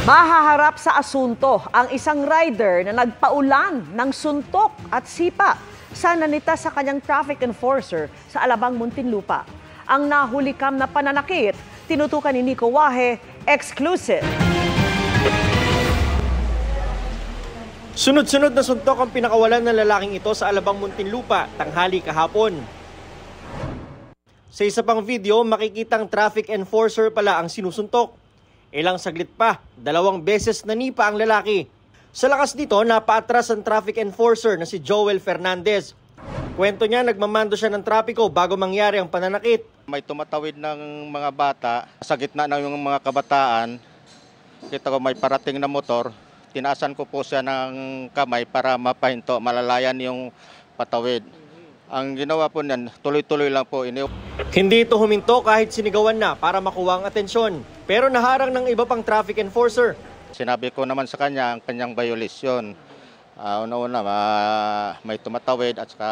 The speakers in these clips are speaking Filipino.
Mahaharap sa asunto ang isang rider na nagpaulan ng suntok at sipa sa nanita sa kanyang traffic enforcer sa Alabang, Muntinlupa. Ang nahulikam na pananakit, tinutukan ni Nico Wahe, exclusive. Sunod-sunod na suntok ang pinakawalan ng lalaking ito sa Alabang, Muntinlupa, tanghali kahapon. Sa isa pang video, makikitang traffic enforcer pala ang sinusuntok. Ilang saglit pa, 2 beses nanipa ang lalaki. Sa lakas nito, napaatras ang traffic enforcer na si Joel Fernandez. Kwento niya, nagmamando siya ng trapiko bago mangyari ang pananakit. May tumatawid ng mga bata, sa gitna ng mga kabataan, kita ko may parating na motor, tinaasan ko po siya ng kamay para mapahinto, malalayan yung patawid. Ang ginawa po niyan, tuloy-tuloy lang po. Hindi ito huminto kahit sinigawan na para makuha ang atensyon. Pero naharang ng iba pang traffic enforcer. Sinabi ko naman sa kanya ang kanyang violation. Una-una, may tumatawid at saka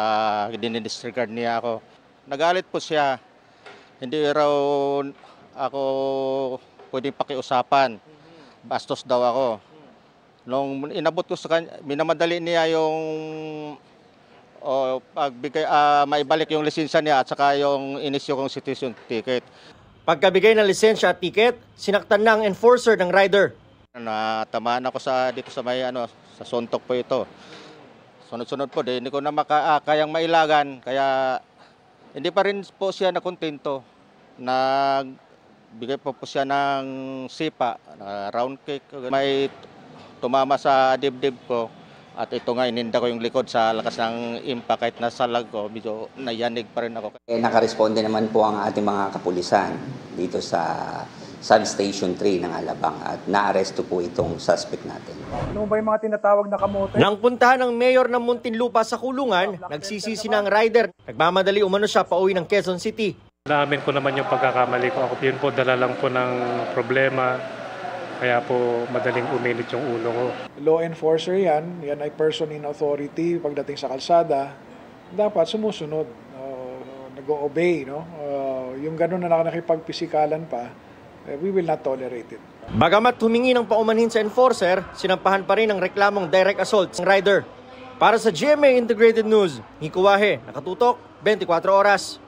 dinidisregard niya ako. Nagalit po siya. Hindi raw ako pwedeng pakiusapan. Bastos daw ako. Nung inabot ko sa kanya, minamadali niya yung maibalik yung lisensya niya at saka yung inisyo kong citizen ticket. Pagkabigay ng lisensya at ticket, sinaktan na ang enforcer ng rider. Natamaan ako dito sa may sa suntok po ito. Sunod-sunod po, hindi ko na kayang mailagan, kaya hindi pa rin po siya nakontento. Nagbigay po siya ng sipa, round kick. May tumama sa dibdib ko. At ito nga, ininda ko yung likod sa lakas ng impact. Kahit nasa lag ko, medyo nayanig pa rin ako. Nakaresponde naman po ang ating mga kapulisan dito sa Substation 3 ng Alabang at naaresto po itong suspect natin. Ano ba yung mga tinatawag na kamote? Nang puntahan ng mayor ng Muntinlupa sa kulungan, nagsisisi na ang rider. Nagmamadali umano siya pauwi ng Quezon City. Naamin ko naman yung pagkakamali ko. Ako yun po, dala lang po ng problema. Kaya po madaling uminit yung ulo ko. Law enforcer yan ay person in authority pagdating sa kalsada. Dapat sumusunod, nag-o-obey. Yung gano'n na nakipagpisikalan pa, we will not tolerate it. Bagamat humingi ng paumanhin sa enforcer, sinampahan pa rin ang reklamong direct assault ng rider. Para sa GMA Integrated News, Nico Wahe, nakatutok, 24 oras.